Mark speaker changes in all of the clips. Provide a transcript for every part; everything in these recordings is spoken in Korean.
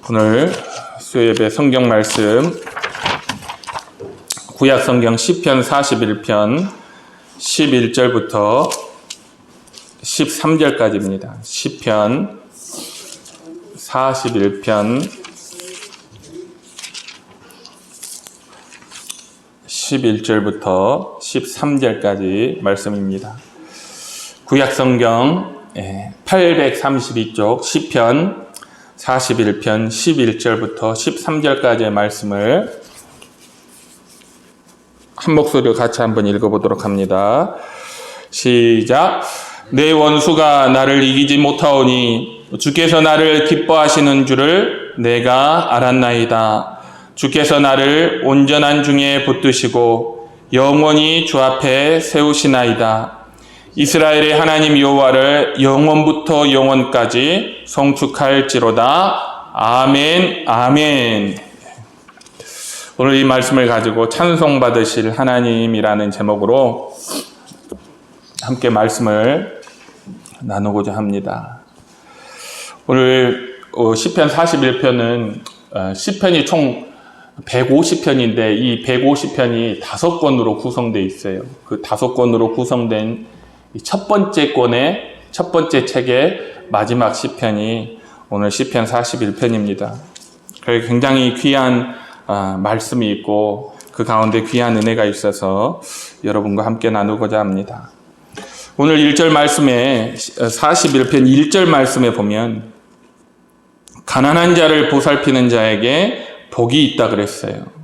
Speaker 1: 오늘 수요예배 성경 말씀 구약 성경 시편 41편 11절부터 13절까지입니다. 시편 41편 11절부터 13절까지 말씀입니다. 구약 성경 832쪽 시편 41편 11절부터 13절까지의 말씀을 한 목소리로 같이 한번 읽어보도록 합니다. 시작. 내 원수가 나를 이기지 못하오니 주께서 나를 기뻐하시는 줄을 내가 알았나이다. 주께서 나를 온전한 중에 붙드시고 영원히 주 앞에 세우시나이다. 이스라엘의 하나님 여호와를 영원부터 영원까지 송축할지로다. 아멘, 아멘. 오늘 이 말씀을 가지고 찬송 받으실 하나님이라는 제목으로 함께 말씀을 나누고자 합니다. 오늘 시편 41편은 시편이 총 150편인데 이 150편이 5권으로 구성되어 있어요. 그 5권으로 구성된 첫 번째 권의 첫 번째 책의 마지막 시편이 오늘 시편 41편입니다. 굉장히 귀한 말씀이 있고 그 가운데 귀한 은혜가 있어서 여러분과 함께 나누고자 합니다. 오늘 1절 말씀에 41편 1절 말씀에 보면 가난한 자를 보살피는 자에게 복이 있다 그랬어요.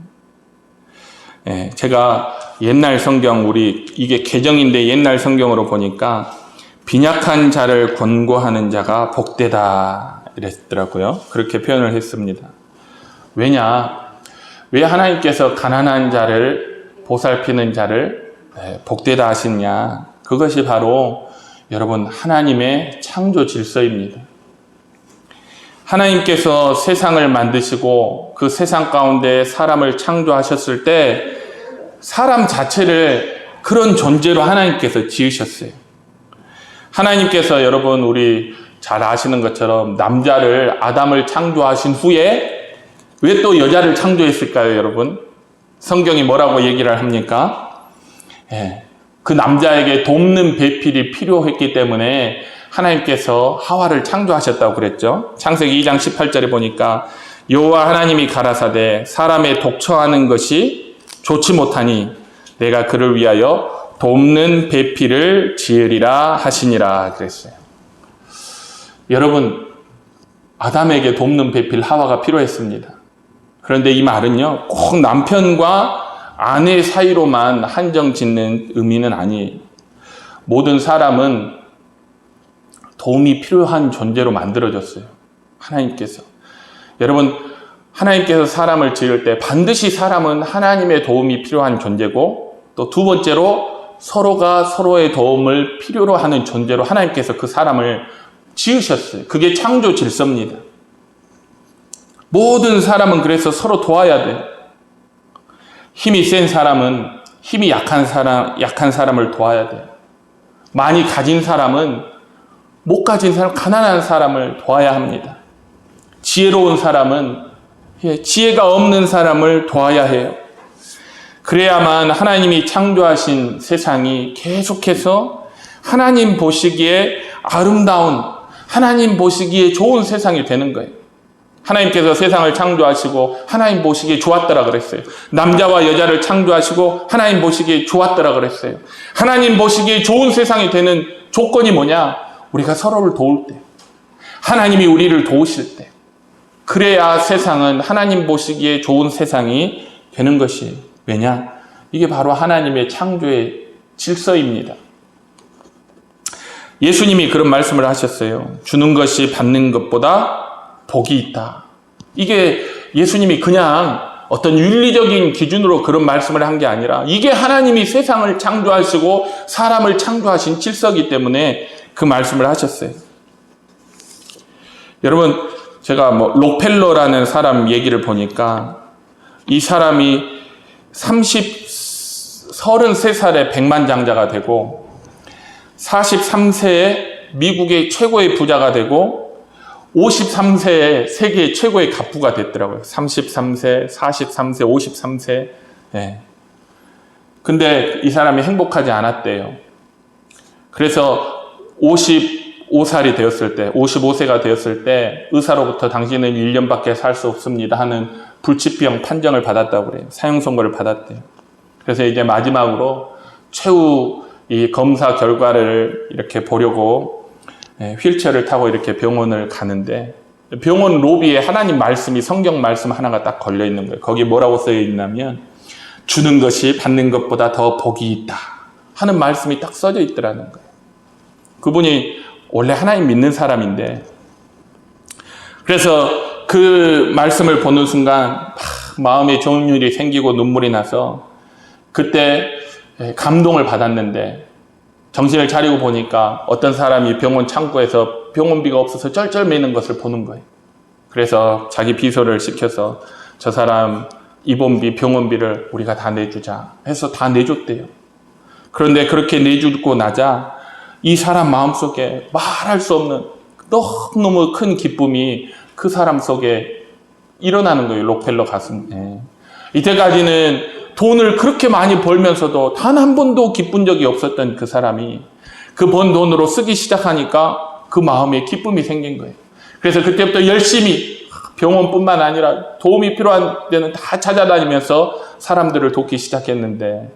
Speaker 1: 제가 옛날 성경 이게 개정인데 옛날 성경으로 보니까 빈약한 자를 권고하는 자가 복되다 이랬더라고요. 그렇게 표현을 했습니다. 왜 하나님께서 가난한 자를 보살피는 자를 복되다 하시냐? 그것이 바로 여러분 하나님의 창조 질서입니다. 하나님께서 세상을 만드시고 그 세상 가운데 사람을 창조하셨을 때 사람 자체를 그런 존재로 하나님께서 지으셨어요. 하나님께서 여러분 우리 잘 아시는 것처럼 남자를 아담을 창조하신 후에 왜 또 여자를 창조했을까요, 여러분? 성경이 뭐라고 얘기를 합니까? 그 남자에게 돕는 배필이 필요했기 때문에 하나님께서 하와를 창조하셨다고 그랬죠. 창세기 2장 18절에 보니까 여호와 하나님이 가라사대 사람의 독처하는 것이 좋지 못하니 내가 그를 위하여 돕는 배필을 지으리라 하시니라 그랬어요. 여러분 아담에게 돕는 배필 하와가 필요했습니다. 그런데 이 말은요 꼭 남편과 아내 사이로만 한정 짓는 의미는 아니에요. 모든 사람은 도움이 필요한 존재로 만들어졌어요. 하나님께서. 여러분 하나님께서 사람을 지을 때 반드시 사람은 하나님의 도움이 필요한 존재고 또 두 번째로 서로가 서로의 도움을 필요로 하는 존재로 하나님께서 그 사람을 지으셨어요. 그게 창조 질서입니다. 모든 사람은 그래서 서로 도와야 돼요. 힘이 센 사람은 힘이 약한 사람을 도와야 돼요. 많이 가진 사람은 못 가진 사람, 가난한 사람을 도와야 합니다. 지혜로운 사람은 지혜가 없는 사람을 도와야 해요. 그래야만 하나님이 창조하신 세상이 계속해서 하나님 보시기에 아름다운, 하나님 보시기에 좋은 세상이 되는 거예요. 하나님께서 세상을 창조하시고 하나님 보시기에 좋았더라 그랬어요. 남자와 여자를 창조하시고 하나님 보시기에 좋았더라 그랬어요. 하나님 보시기에 좋은 세상이 되는 조건이 뭐냐? 우리가 서로를 도울 때, 하나님이 우리를 도우실 때, 그래야 세상은 하나님 보시기에 좋은 세상이 되는 것이에요. 왜냐? 이게 바로 하나님의 창조의 질서입니다. 예수님이 그런 말씀을 하셨어요. 주는 것이 받는 것보다 복이 있다. 이게 예수님이 그냥 어떤 윤리적인 기준으로 그런 말씀을 한 게 아니라 이게 하나님이 세상을 창조하시고 사람을 창조하신 질서이기 때문에 그 말씀을 하셨어요. 여러분 제가 록펠러라는 사람 얘기를 보니까 이 사람이 33살에 백만장자가 되고 43세에 미국의 최고의 부자가 되고 53세에 세계 최고의 갑부가 됐더라고요. 33세, 43세, 53세. 예. 근데 이 사람이 행복하지 않았대요. 그래서 55살이 되었을 때, 55세가 되었을 때 의사로부터 당신은 1년밖에 살 수 없습니다 하는 불치병 판정을 받았다고 그래요. 사형 선고를 받았대요. 그래서 이제 마지막으로 최후 이 검사 결과를 이렇게 보려고 휠체어를 타고 이렇게 병원을 가는데, 병원 로비에 하나님 말씀이, 성경 말씀 하나가 딱 걸려 있는 거예요. 거기 뭐라고 쓰여 있냐면 주는 것이 받는 것보다 더 복이 있다 하는 말씀이 딱 써져 있더라는 거예요. 그분이 원래 하나님 믿는 사람인데, 그래서 그 말씀을 보는 순간 마음에 정률이 생기고 눈물이 나서 그때 감동을 받았는데, 정신을 차리고 보니까 어떤 사람이 병원 창구에서 병원비가 없어서 쩔쩔매는 것을 보는 거예요. 그래서 자기 비서를 시켜서 저 사람 입원비, 병원비를 우리가 다 내주자 해서 다 내줬대요. 그런데 그렇게 내주고 나자 이 사람 마음속에 말할 수 없는 너무너무 큰 기쁨이 그 사람 속에 일어나는 거예요. 록펠러 가슴에. 이때까지는 돈을 그렇게 많이 벌면서도 단 한 번도 기쁜 적이 없었던 그 사람이 그 번 돈으로 쓰기 시작하니까 그 마음에 기쁨이 생긴 거예요. 그래서 그때부터 열심히 병원뿐만 아니라 도움이 필요한 데는 다 찾아다니면서 사람들을 돕기 시작했는데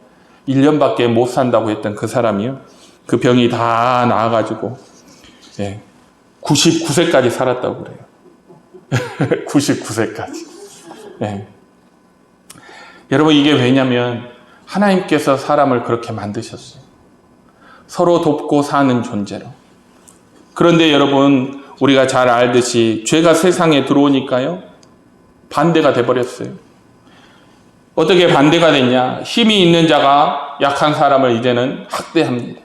Speaker 1: 1년밖에 못 산다고 했던 그 사람이요, 그 병이 다 나아가지고 99세까지 살았다고 그래요. 99세까지. 여러분, 이게 왜냐면 하나님께서 사람을 그렇게 만드셨어요. 서로 돕고 사는 존재로. 그런데 여러분, 우리가 잘 알듯이 죄가 세상에 들어오니까요, 반대가 돼버렸어요. 어떻게 반대가 됐냐? 힘이 있는 자가 약한 사람을 이제는 학대합니다.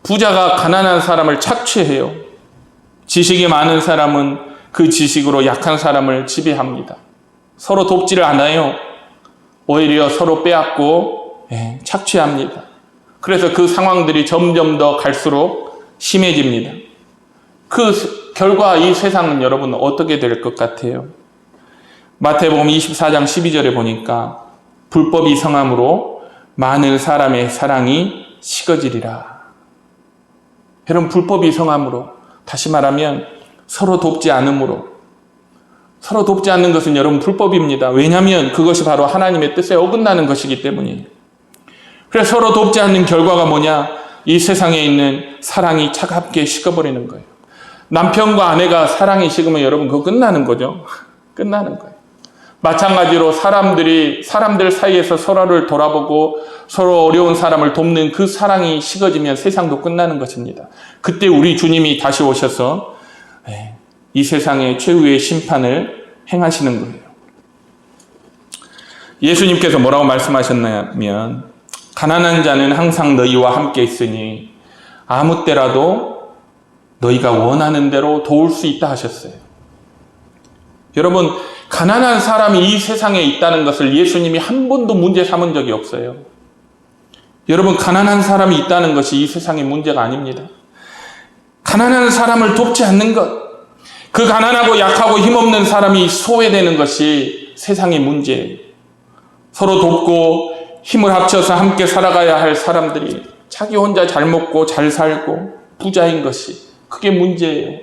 Speaker 1: 부자가 가난한 사람을 착취해요. 지식이 많은 사람은 그 지식으로 약한 사람을 지배합니다. 서로 돕지를 않아요. 오히려 서로 빼앗고 착취합니다. 그래서 그 상황들이 점점 더 갈수록 심해집니다. 그 결과 이 세상은 여러분 어떻게 될 것 같아요? 마태복음 24장 12절에 보니까 불법이 성함으로 많은 사람의 사랑이 식어지리라. 여러분, 불법이 성함으로, 다시 말하면 서로 돕지 않음으로. 서로 돕지 않는 것은 여러분 불법입니다. 왜냐하면 그것이 바로 하나님의 뜻에 어긋나는 것이기 때문이에요. 그래서 서로 돕지 않는 결과가 뭐냐? 이 세상에 있는 사랑이 차갑게 식어버리는 거예요. 남편과 아내가 사랑이 식으면 여러분 그거 끝나는 거죠. 끝나는 거예요. 마찬가지로 사람들 사이에서 서로를 돌아보고 서로 어려운 사람을 돕는 그 사랑이 식어지면 세상도 끝나는 것입니다. 그때 우리 주님이 다시 오셔서 이 세상의 최후의 심판을 행하시는 거예요. 예수님께서 뭐라고 말씀하셨냐면 가난한 자는 항상 너희와 함께 있으니 아무 때라도 너희가 원하는 대로 도울 수 있다 하셨어요. 여러분, 가난한 사람이 이 세상에 있다는 것을 예수님이 한 번도 문제 삼은 적이 없어요. 여러분, 가난한 사람이 있다는 것이 이 세상의 문제가 아닙니다. 가난한 사람을 돕지 않는 것, 그 가난하고 약하고 힘없는 사람이 소외되는 것이 세상의 문제예요. 서로 돕고 힘을 합쳐서 함께 살아가야 할 사람들이 자기 혼자 잘 먹고 잘 살고 부자인 것이, 그게 문제예요.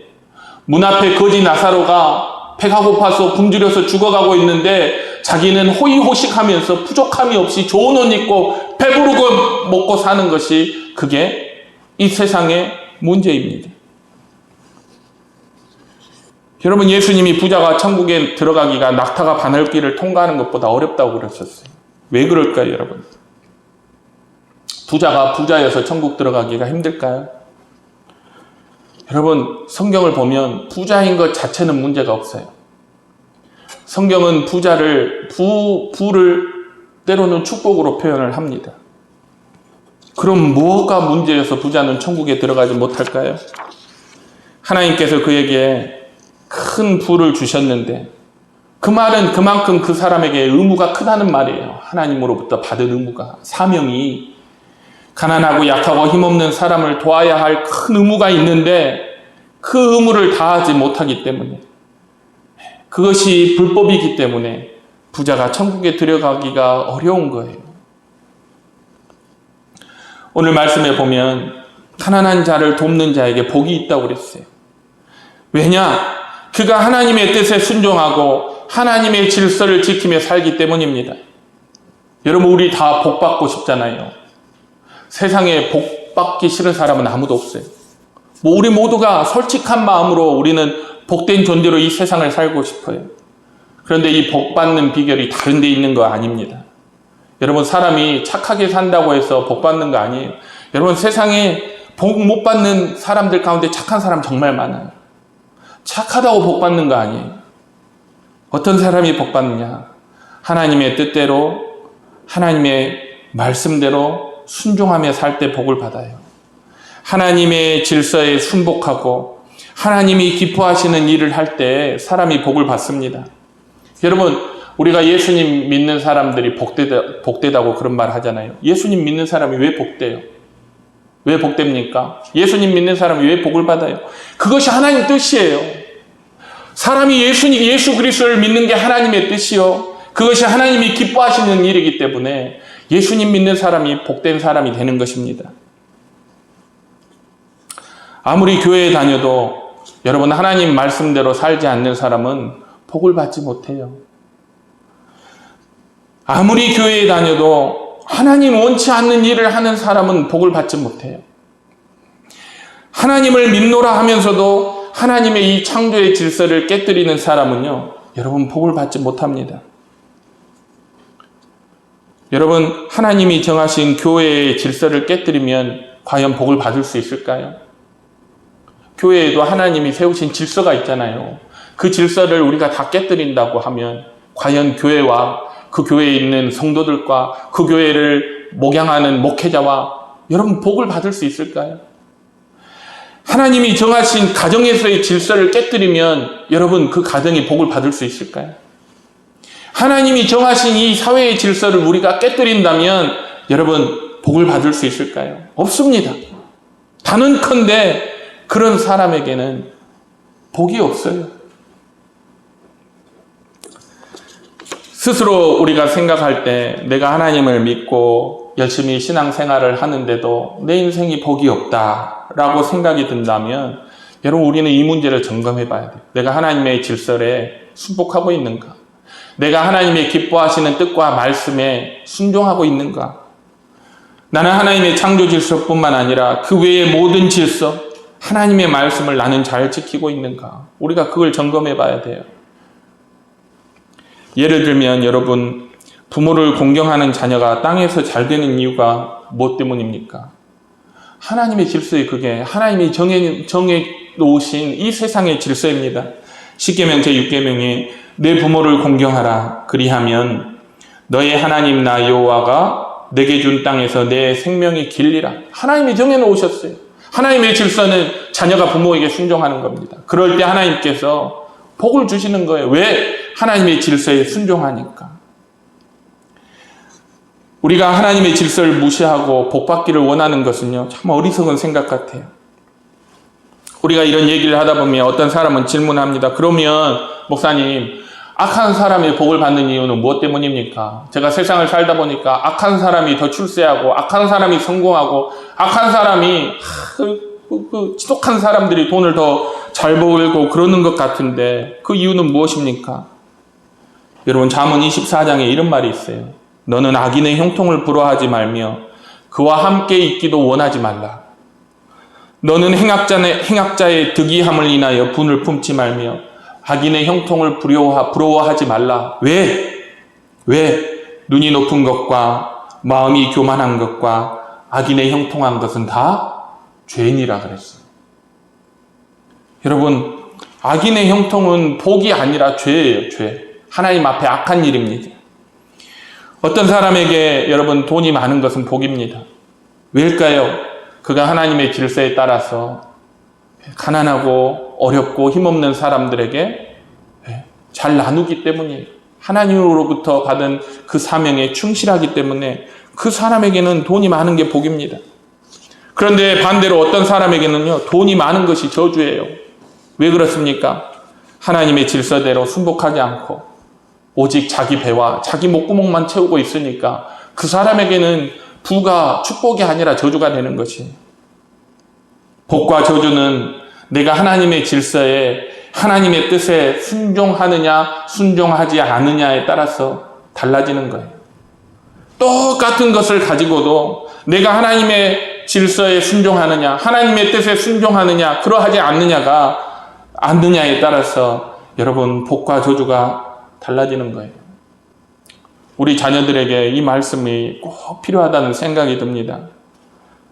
Speaker 1: 문 앞에 거지 나사로가 배가 고파서 굶주려서 죽어가고 있는데 자기는 호의호식하면서 부족함이 없이 좋은 옷 입고 배부르고 먹고 사는 것이, 그게 이 세상의 문제입니다. 여러분, 예수님이 부자가 천국에 들어가기가 낙타가 바늘길을 통과하는 것보다 어렵다고 그러셨어요. 왜 그럴까요, 여러분? 부자가 부자여서 천국 들어가기가 힘들까요? 여러분, 성경을 보면 부자인 것 자체는 문제가 없어요. 성경은 부를 때로는 축복으로 표현을 합니다. 그럼 뭐가 문제여서 부자는 천국에 들어가지 못할까요? 하나님께서 그에게 큰 부를 주셨는데 그 말은 그만큼 그 사람에게 의무가 크다는 말이에요. 하나님으로부터 받은 의무가, 사명이, 가난하고 약하고 힘없는 사람을 도와야 할 큰 의무가 있는데 그 의무를 다하지 못하기 때문에, 그것이 불법이기 때문에 부자가 천국에 들어가기가 어려운 거예요. 오늘 말씀에 보면 가난한 자를 돕는 자에게 복이 있다고 그랬어요. 왜냐? 그가 하나님의 뜻에 순종하고 하나님의 질서를 지키며 살기 때문입니다. 여러분, 우리 다 복 받고 싶잖아요. 세상에 복 받기 싫은 사람은 아무도 없어요. 우리 모두가 솔직한 마음으로 우리는 복된 존재로 이 세상을 살고 싶어요. 그런데 이 복 받는 비결이 다른 데 있는 거 아닙니다. 여러분, 사람이 착하게 산다고 해서 복 받는 거 아니에요. 여러분, 세상에 복 못 받는 사람들 가운데 착한 사람 정말 많아요. 착하다고 복 받는 거 아니에요. 어떤 사람이 복 받느냐? 하나님의 뜻대로, 하나님의 말씀대로 순종하며 살 때 복을 받아요. 하나님의 질서에 순복하고 하나님이 기뻐하시는 일을 할 때 사람이 복을 받습니다. 여러분, 우리가 예수님 믿는 사람들이 복되다고 그런 말 하잖아요. 예수님 믿는 사람이 왜 복돼요? 왜 복됩니까? 예수님 믿는 사람이 왜 복을 받아요? 그것이 하나님 뜻이에요. 사람이 예수 그리스도를 믿는 게 하나님의 뜻이요, 그것이 하나님이 기뻐하시는 일이기 때문에 예수님 믿는 사람이 복된 사람이 되는 것입니다. 아무리 교회에 다녀도 여러분, 하나님 말씀대로 살지 않는 사람은 복을 받지 못해요. 아무리 교회에 다녀도 하나님 원치 않는 일을 하는 사람은 복을 받지 못해요. 하나님을 믿노라 하면서도 하나님의 이 창조의 질서를 깨뜨리는 사람은요, 여러분, 복을 받지 못합니다. 여러분, 하나님이 정하신 교회의 질서를 깨뜨리면 과연 복을 받을 수 있을까요? 교회에도 하나님이 세우신 질서가 있잖아요. 그 질서를 우리가 다 깨뜨린다고 하면 과연 교회와 그 교회에 있는 성도들과 그 교회를 목양하는 목회자와 여러분, 복을 받을 수 있을까요? 하나님이 정하신 가정에서의 질서를 깨뜨리면 여러분, 그 가정이 복을 받을 수 있을까요? 하나님이 정하신 이 사회의 질서를 우리가 깨뜨린다면 여러분, 복을 받을 수 있을까요? 없습니다. 단언컨대 그런 사람에게는 복이 없어요. 스스로 우리가 생각할 때 내가 하나님을 믿고 열심히 신앙생활을 하는데도 내 인생이 복이 없다라고 생각이 든다면 여러분, 우리는 이 문제를 점검해 봐야 돼요. 내가 하나님의 질서에 순복하고 있는가? 내가 하나님의 기뻐하시는 뜻과 말씀에 순종하고 있는가? 나는 하나님의 창조 질서뿐만 아니라 그 외의 모든 질서, 하나님의 말씀을 나는 잘 지키고 있는가? 우리가 그걸 점검해 봐야 돼요. 예를 들면 여러분, 부모를 공경하는 자녀가 땅에서 잘 되는 이유가 무엇 때문입니까? 하나님의 질서에, 그게 하나님이 정해 놓으신 이 세상의 질서입니다. 십계명 제6계명에 내 부모를 공경하라, 그리하면 너의 하나님 나 여호와가 내게 준 땅에서 내 생명이 길리라. 하나님이 정해 놓으셨어요. 하나님의 질서는 자녀가 부모에게 순종하는 겁니다. 그럴 때 하나님께서 복을 주시는 거예요. 왜? 하나님의 질서에 순종하니까. 우리가 하나님의 질서를 무시하고 복 받기를 원하는 것은요, 참 어리석은 생각 같아요. 우리가 이런 얘기를 하다 보면 어떤 사람은 질문합니다. 그러면 목사님, 악한 사람이 복을 받는 이유는 무엇 때문입니까? 제가 세상을 살다 보니까 악한 사람이 더 출세하고 악한 사람이 성공하고 악한 사람이 지독한 사람들이 돈을 더 잘 벌고 그러는 것 같은데 그 이유는 무엇입니까? 여러분, 잠언 24장에 이런 말이 있어요. 너는 악인의 형통을 부러워하지 말며 그와 함께 있기도 원하지 말라. 너는 행악자의 득이함을 인하여 분을 품지 말며 악인의 형통을 부러워하지 말라. 왜? 눈이 높은 것과 마음이 교만한 것과 악인의 형통한 것은 다 죄인이라 그랬어요. 여러분, 악인의 형통은 복이 아니라 죄예요. 죄. 하나님 앞에 악한 일입니다. 어떤 사람에게 여러분, 돈이 많은 것은 복입니다. 왜일까요? 그가 하나님의 질서에 따라서 가난하고 어렵고 힘없는 사람들에게 잘 나누기 때문이에요. 하나님으로부터 받은 그 사명에 충실하기 때문에 그 사람에게는 돈이 많은 게 복입니다. 그런데 반대로 어떤 사람에게는요, 돈이 많은 것이 저주예요. 왜 그렇습니까? 하나님의 질서대로 순복하지 않고 오직 자기 배와 자기 목구멍만 채우고 있으니까 그 사람에게는 부가 축복이 아니라 저주가 되는 것이. 복과 저주는 내가 하나님의 질서에 하나님의 뜻에 순종하느냐 순종하지 않느냐에 따라서 달라지는 거예요. 똑같은 것을 가지고도 내가 하나님의 질서에 순종하느냐 하나님의 뜻에 순종하느냐 그러하지 않느냐에 따라서 여러분 복과 저주가 달라지는 거예요. 우리 자녀들에게 이 말씀이 꼭 필요하다는 생각이 듭니다.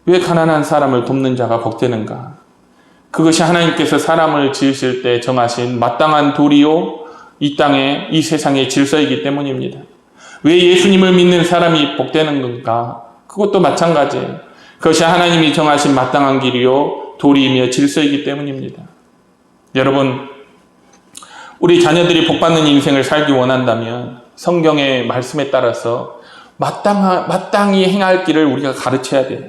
Speaker 1: 왜 가난한 사람을 돕는 자가 복되는가? 그것이 하나님께서 사람을 지으실 때 정하신 마땅한 도리요 이 땅의 이 세상의 질서이기 때문입니다. 왜 예수님을 믿는 사람이 복되는 건가? 그것도 마찬가지예요. 그것이 하나님이 정하신 마땅한 길이요 도리이며 질서이기 때문입니다. 여러분, 우리 자녀들이 복받는 인생을 살기 원한다면 성경의 말씀에 따라서 마땅히 행할 길을 우리가 가르쳐야 돼요.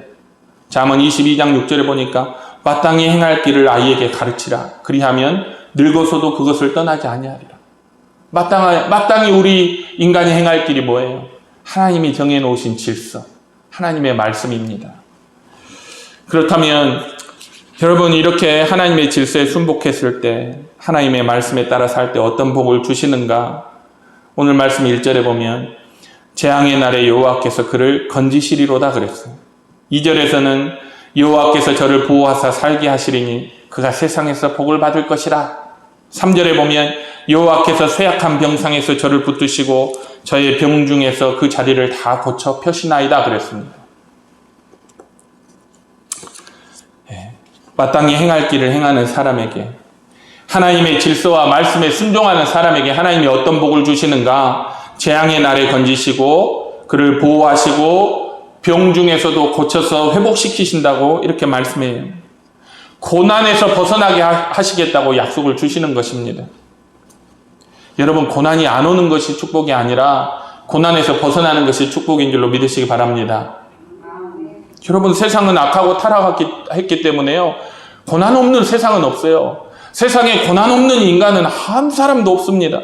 Speaker 1: 잠언 22장 6절에 보니까 마땅히 행할 길을 아이에게 가르치라. 그리하면 늙어서도 그것을 떠나지 아니하리라. 마땅히 우리 인간이 행할 길이 뭐예요? 하나님이 정해놓으신 질서, 하나님의 말씀입니다. 그렇다면 여러분 이렇게 하나님의 질서에 순복했을 때 하나님의 말씀에 따라 살 때 어떤 복을 주시는가? 오늘 말씀 1절에 보면 재앙의 날에 여호와께서 그를 건지시리로다 그랬어요. 2절에서는 여호와께서 저를 보호하사 살게 하시리니 그가 세상에서 복을 받을 것이라. 3절에 보면 여호와께서 쇠약한 병상에서 저를 붙드시고 저의 병 중에서 그 자리를 다 고쳐 펴시나이다 그랬습니다. 마땅히 행할 길을 행하는 사람에게 하나님의 질서와 말씀에 순종하는 사람에게 하나님이 어떤 복을 주시는가? 재앙의 날에 건지시고 그를 보호하시고 병 중에서도 고쳐서 회복시키신다고 이렇게 말씀해요. 고난에서 벗어나게 하시겠다고 약속을 주시는 것입니다. 여러분 고난이 안 오는 것이 축복이 아니라 고난에서 벗어나는 것이 축복인 줄로 믿으시기 바랍니다. 여러분 세상은 악하고 타락했기 때문에요. 고난 없는 세상은 없어요. 세상에 고난 없는 인간은 한 사람도 없습니다.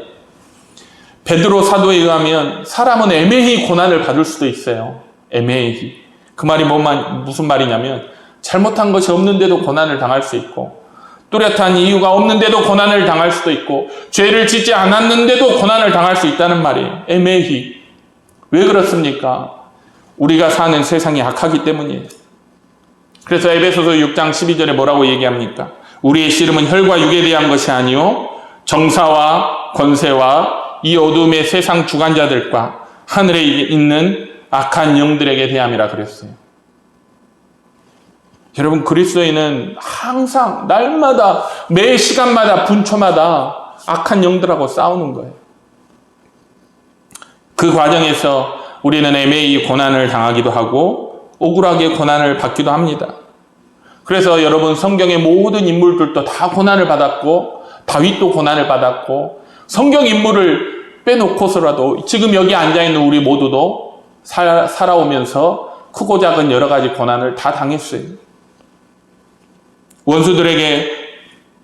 Speaker 1: 베드로 사도에 의하면 사람은 애매히 고난을 받을 수도 있어요. 애매히. 그 말이 무슨 말이냐면 잘못한 것이 없는데도 고난을 당할 수 있고 뚜렷한 이유가 없는데도 고난을 당할 수도 있고 죄를 짓지 않았는데도 고난을 당할 수 있다는 말이에요. 애매히. 왜 그렇습니까? 우리가 사는 세상이 악하기 때문이에요. 그래서 에베소서 6장 12절에 뭐라고 얘기합니까? 우리의 씨름은 혈과 육에 대한 것이 아니요 정사와 권세와 이 어둠의 세상 주관자들과 하늘에 있는 악한 영들에게 대함이라 그랬어요. 여러분 그리스도인은 항상 날마다 매 시간마다 분초마다 악한 영들하고 싸우는 거예요. 그 과정에서 우리는 애매히 고난을 당하기도 하고 억울하게 고난을 받기도 합니다. 그래서 여러분 성경의 모든 인물들도 다 고난을 받았고 다윗도 고난을 받았고 성경 인물을 빼놓고서라도 지금 여기 앉아있는 우리 모두도 살아오면서 크고 작은 여러 가지 고난을 다 당했어요. 원수들에게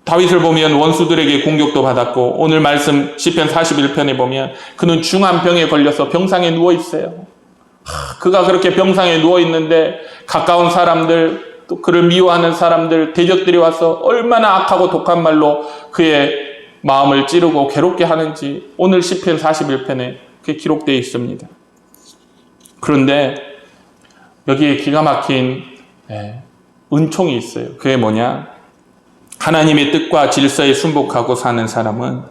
Speaker 1: 다윗을 보면 원수들에게 공격도 받았고 오늘 말씀 시편 41편에 보면 그는 중한 병에 걸려서 병상에 누워 있어요. 그가 그렇게 병상에 누워 있는데 가까운 사람들 또 그를 미워하는 사람들 대적들이 와서 얼마나 악하고 독한 말로 그의 마음을 찌르고 괴롭게 하는지 오늘 시편 41편에 그게 기록되어 있습니다. 그런데 여기에 기가 막힌 은총이 있어요. 그게 뭐냐? 하나님의 뜻과 질서에 순복하고 사는 사람은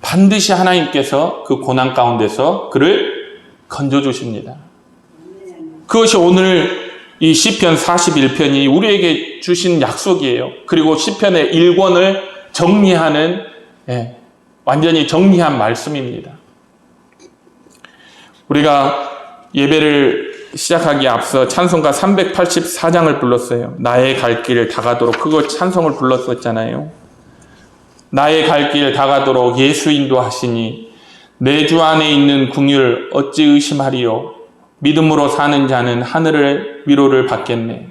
Speaker 1: 반드시 하나님께서 그 고난 가운데서 그를 건져주십니다. 그것이 오늘 이 시편 41편이 우리에게 주신 약속이에요. 그리고 시편의 1권을 정리하는 완전히 정리한 말씀입니다. 우리가 예배를 시작하기에 앞서 찬송가 384장을 불렀어요. 나의 갈 길 다가도록 그거 찬송을 불렀었잖아요. 나의 갈 길 다가도록 예수 인도하시니 내 주 안에 있는 긍휼 어찌 의심하리요. 믿음으로 사는 자는 하늘의 위로를 받겠네.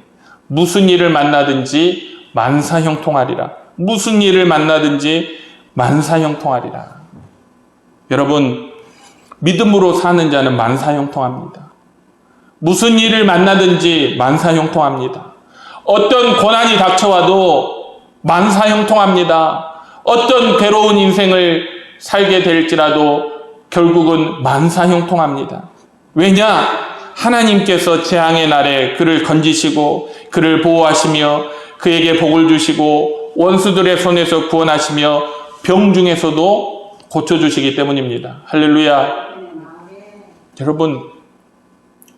Speaker 1: 무슨 일을 만나든지 만사 형통하리라. 무슨 일을 만나든지 만사형통하리라. 여러분, 믿음으로 사는 자는 만사형통합니다. 무슨 일을 만나든지 만사형통합니다. 어떤 고난이 닥쳐와도 만사형통합니다. 어떤 괴로운 인생을 살게 될지라도 결국은 만사형통합니다. 왜냐? 하나님께서 재앙의 날에 그를 건지시고 그를 보호하시며 그에게 복을 주시고 원수들의 손에서 구원하시며 병 중에서도 고쳐주시기 때문입니다. 할렐루야. 여러분,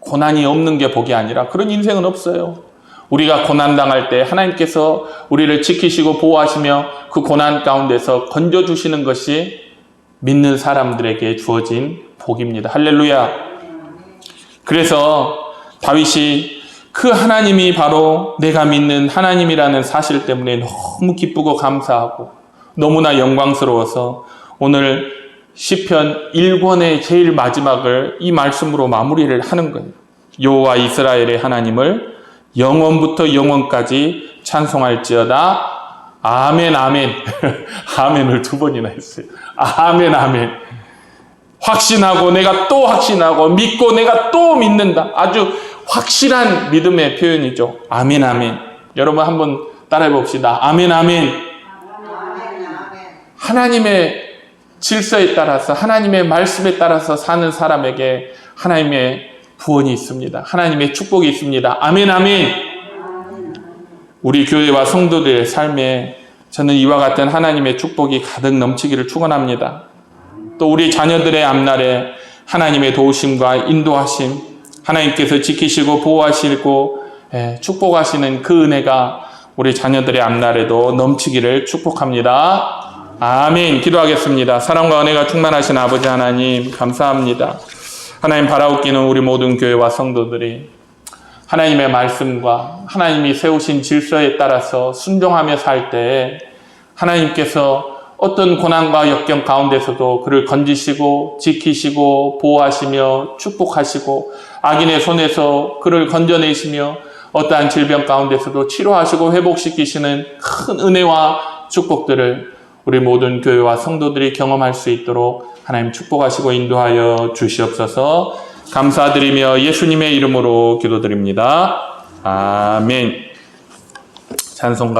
Speaker 1: 고난이 없는 게 복이 아니라 그런 인생은 없어요. 우리가 고난당할 때 하나님께서 우리를 지키시고 보호하시며 그 고난 가운데서 건져주시는 것이 믿는 사람들에게 주어진 복입니다. 할렐루야. 그래서 다윗이 그 하나님이 바로 내가 믿는 하나님이라는 사실 때문에 너무 기쁘고 감사하고 너무나 영광스러워서 오늘 시편 1권의 제일 마지막을 이 말씀으로 마무리를 하는 거예요. 여호와 이스라엘의 하나님을 영원부터 영원까지 찬송할지어다. 아멘, 아멘. 아멘을 2번이나 했어요. 아멘, 아멘. 확신하고 내가 또 확신하고 믿고 내가 또 믿는다. 아주 확실한 믿음의 표현이죠. 아멘, 아멘. 여러분 한번 따라해 봅시다. 아멘, 아멘. 하나님의 질서에 따라서 하나님의 말씀에 따라서 사는 사람에게 하나님의 구원이 있습니다. 하나님의 축복이 있습니다. 아멘, 아멘. 우리 교회와 성도들의 삶에 저는 이와 같은 하나님의 축복이 가득 넘치기를 축원합니다. 또 우리 자녀들의 앞날에 하나님의 도우심과 인도하심, 하나님께서 지키시고 보호하시고 축복하시는 그 은혜가 우리 자녀들의 앞날에도 넘치기를 축복합니다. 아멘. 기도하겠습니다. 사랑과 은혜가 충만하신 아버지 하나님 감사합니다. 하나님 바라옵기는 우리 모든 교회와 성도들이 하나님의 말씀과 하나님이 세우신 질서에 따라서 순종하며 살 때 하나님께서 어떤 고난과 역경 가운데서도 그를 건지시고 지키시고 보호하시며 축복하시고 악인의 손에서 그를 건져내시며 어떠한 질병 가운데서도 치료하시고 회복시키시는 큰 은혜와 축복들을 우리 모든 교회와 성도들이 경험할 수 있도록 하나님 축복하시고 인도하여 주시옵소서. 감사드리며 예수님의 이름으로 기도드립니다. 아멘. 찬송가